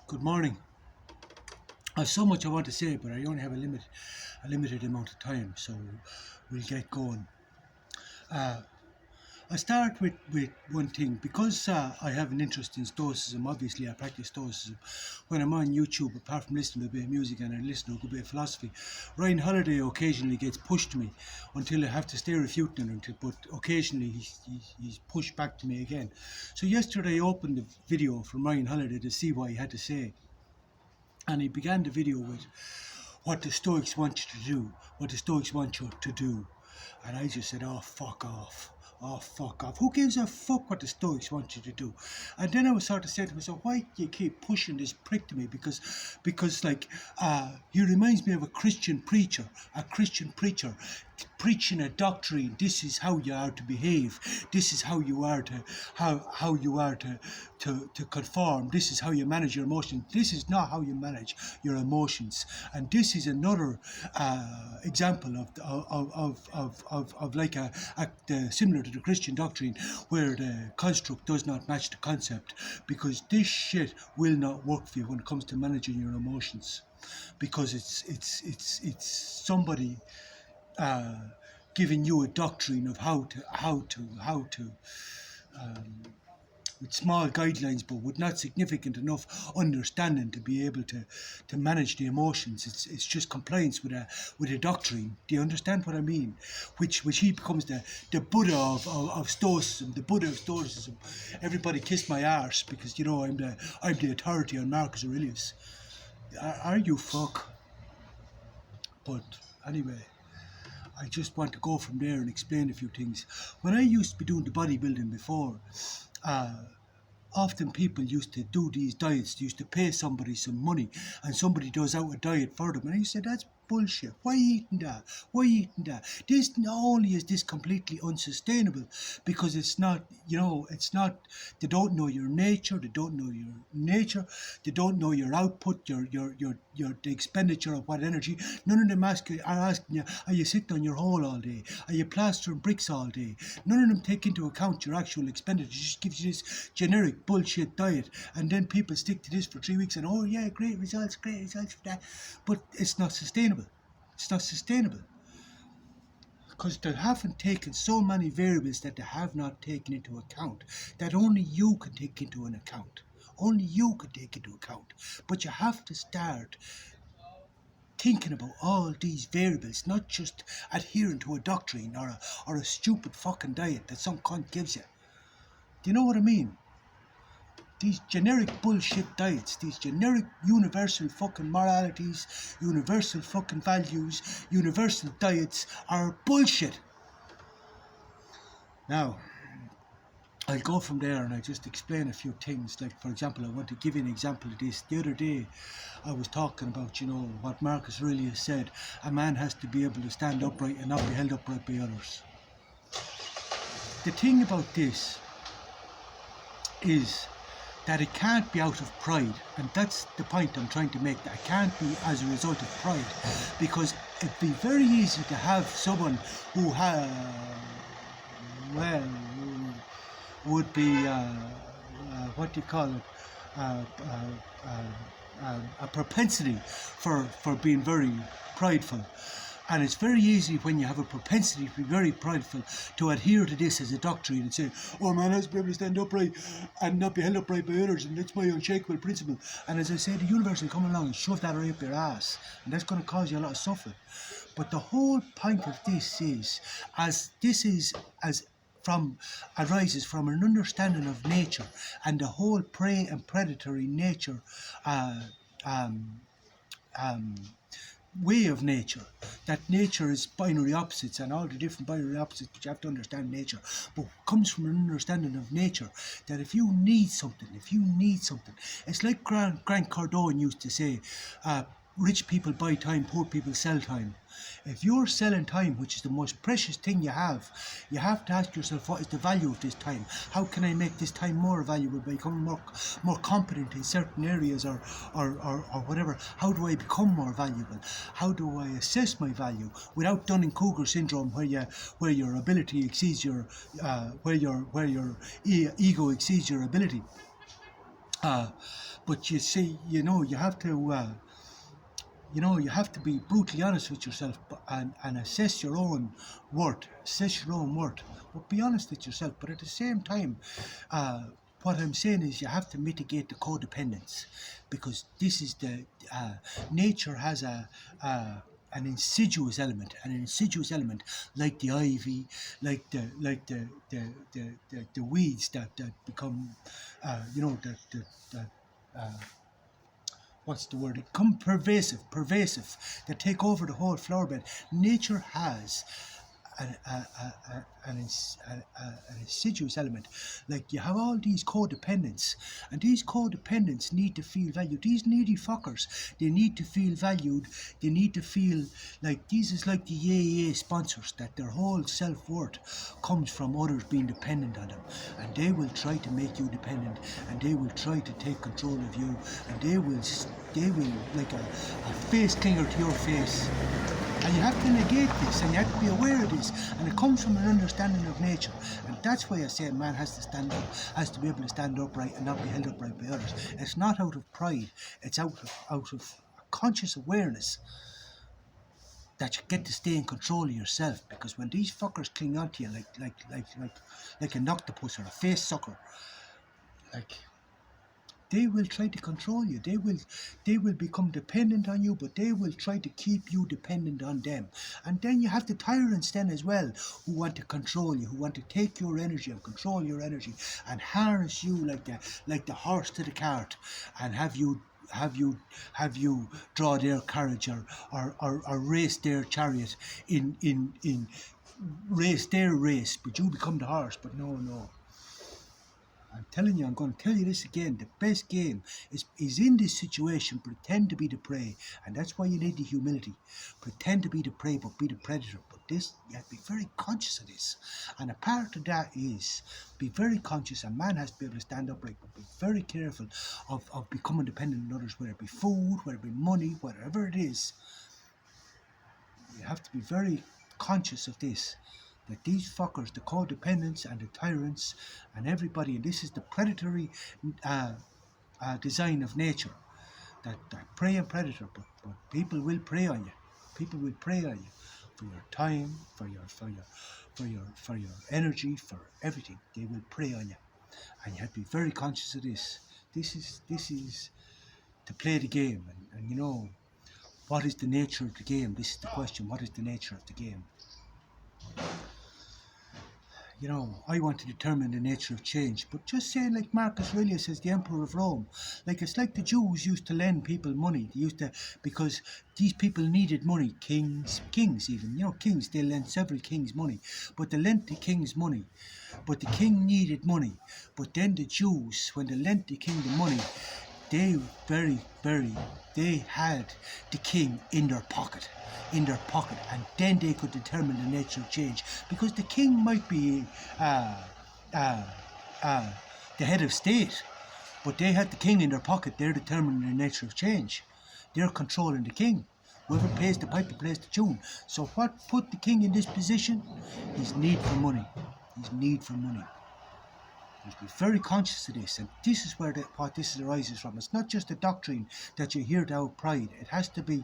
Good morning. There's so much I want to say, but I only have a limited amount of time, so we'll get going. Uh, I start with one thing because I have an interest in Stoicism. Obviously, I practice Stoicism. When I'm on YouTube, apart from listening to a bit of music and I listen to a good bit of philosophy, Ryan Holiday occasionally gets pushed to me until I have to stay refuting him. But occasionally he's pushed back to me again. So yesterday I opened the video from Ryan Holiday to see what he had to say. And he began the video with what the Stoics want you to do, what the Stoics want you to do. And I just said, oh, fuck off. Oh, fuck off. Who gives a fuck what the Stoics want you to do? And then I was sort of saying to myself, why do you keep pushing this prick to me? Because he reminds me of a Christian preacher preaching a doctrine. This is how you are to behave. This is how you are to conform. This is how you manage your emotions. This is not how you manage your emotions. And this is another example of like similar to the Christian doctrine, where the construct does not match the concept, because this shit will not work for you when it comes to managing your emotions, because it's somebody giving you a doctrine of how to with small guidelines, but with not significant enough understanding to be able to manage the emotions. It's just compliance with a doctrine. Do you understand what I mean? Which he becomes the Buddha of Stoicism, the Buddha of Stoicism. Everybody kissed my arse because I'm the authority on Marcus Aurelius. Are you fuck? But anyway, I just want to go from there and explain a few things. When I used to be doing the bodybuilding before, often people used to do these diets. They used to pay somebody some money, and somebody does out a diet for them. And I said, that's bullshit. Why eating that? Why eating that? This, not only is this completely unsustainable, because it's not, they don't know your nature, they don't know your output, the expenditure of what energy. None of them are asking you, are you sitting on your hole all day? Are you plastering bricks all day? None of them take into account your actual expenditure. It just gives you this generic bullshit diet, and then people stick to this for 3 weeks and, oh yeah, great results for that. But it's not sustainable. It's not sustainable, because they haven't taken so many variables that they have not taken into account, that only you can take into an account. Only you can take into account. But you have to start thinking about all these variables, not just adhering to a doctrine or a stupid fucking diet that some cunt gives you. Do you know what I mean? These generic bullshit diets, these generic universal fucking moralities, universal fucking values, universal diets are bullshit. Now, I'll go from there and I'll just explain a few things. Like, for example, I want to give you an example of this. The other day, I was talking about, what Marcus Aurelius said. A man has to be able to stand upright and not be held upright by others. The thing about this is that it can't be out of pride, and that's the point I'm trying to make, that it can't be as a result of pride, because it'd be very easy to have someone who would be what do you call it, a propensity for being very prideful. And it's very easy when you have a propensity to be very prideful to adhere to this as a doctrine and say, oh man, I have to be able to stand upright and not be held upright by others, and that's my unshakable principle. And as I say, the universe will come along and shove that right up your ass, and that's going to cause you a lot of suffering. But the whole point of this is, arises from an understanding of nature and the whole prey and predatory nature way of nature, that nature is binary opposites and all the different binary opposites, but you have to understand nature. But it comes from an understanding of nature, that if you need something, it's like Grant Cardone used to say, rich people buy time, poor people sell time. If you're selling time, which is the most precious thing you have to ask yourself, what is the value of this time? How can I make this time more valuable by becoming more competent in certain areas or whatever? How do I become more valuable? How do I assess my value without Dunning-Kruger syndrome, where your ability exceeds your where your ego exceeds your ability? Uh, but you see, you have to be brutally honest with yourself, and assess your own worth. Assess your own worth. But be honest with yourself. But at the same time, uh, what I'm saying is you have to mitigate the codependence, because this is the nature has an insidious element, like the ivy, like the weeds that become, that what's the word? Become pervasive, that take over the whole flower bed. Nature has an insidious element. Like, you have all these codependents, and these codependents need to feel valued. These needy fuckers, they need to feel valued. They need to feel like these is like the AA sponsors, that their whole self-worth comes from others being dependent on them, and they will try to make you dependent, and they will try to take control of you, and they will like a face clinger to your face. And you have to negate this, and you have to be aware of this, and it comes from an understanding of nature. And that's why I say a man has to stand up, has to be able to stand upright and not be held upright by others. It's not out of pride, it's out of conscious awareness that you get to stay in control of yourself. Because when these fuckers cling on to you like an octopus or a face sucker, like, they will try to control you. They will become dependent on you, but they will try to keep you dependent on them. And then you have the tyrants then as well, who want to control you, who want to take your energy and control your energy and harness you like the horse to the cart, and have you draw their carriage, or race their chariot, in race their race, but you become the horse. But no. I'm telling you, I'm going to tell you this again. The best game is in this situation. Pretend to be the prey, and that's why you need the humility. Pretend to be the prey, but be the predator. But this, you have to be very conscious of this. And a part of that is be very conscious. A man has to be able to stand upright, but be very careful of becoming dependent on others, whether it be food, whether it be money, whatever it is. You have to be very conscious of this, that these fuckers, the codependents and the tyrants and everybody, and this is the predatory design of nature, that prey and predator, but people will prey on you. People will prey on you for your time, for your energy, for everything. They will prey on you, and you have to be very conscious of this. This is to play the game, and what is the nature of the game? This is the question. What is the nature of the game? I want to determine the nature of change, but just saying, like Marcus Aurelius says, the Emperor of Rome, like, it's like the Jews used to lend people money. They used to, because these people needed money. Kings even, kings, they lent several kings money, but they lent the kings money, but the king needed money. But then the Jews, when they lent the king the money, they they had the king in their pocket, and then they could determine the nature of change, because the king might be uh, uh, uh, the head of state, but they had the king in their pocket. They're determining the nature of change. They're controlling the king. Whoever pays the piper plays the tune. So what put the king in this position? His need for money. You have to be very conscious of this, and this is where what this arises from. It's not just a doctrine that you hear out of pride. It has to be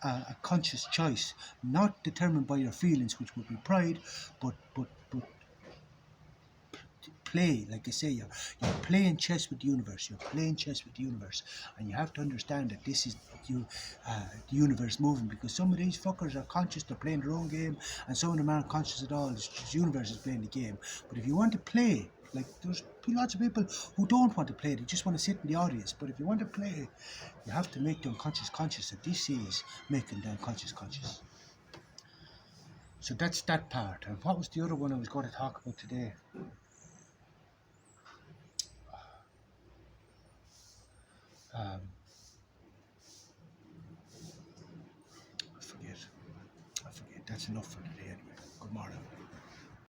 a conscious choice, not determined by your feelings, which would be pride, but play. Like I say, you're playing chess with the universe. And you have to understand that this is the universe moving, because some of these fuckers are conscious. They're playing their own game, and some of them aren't conscious at all. It's just the universe is playing the game. But if you want to play, like, there's lots of people who don't want to play. They just want to sit in the audience. But if you want to play, you have to make the unconscious conscious. And this is making the unconscious conscious. So that's that part. And what was the other one I was going to talk about today? Um, I forget. That's enough for today anyway. Good morning.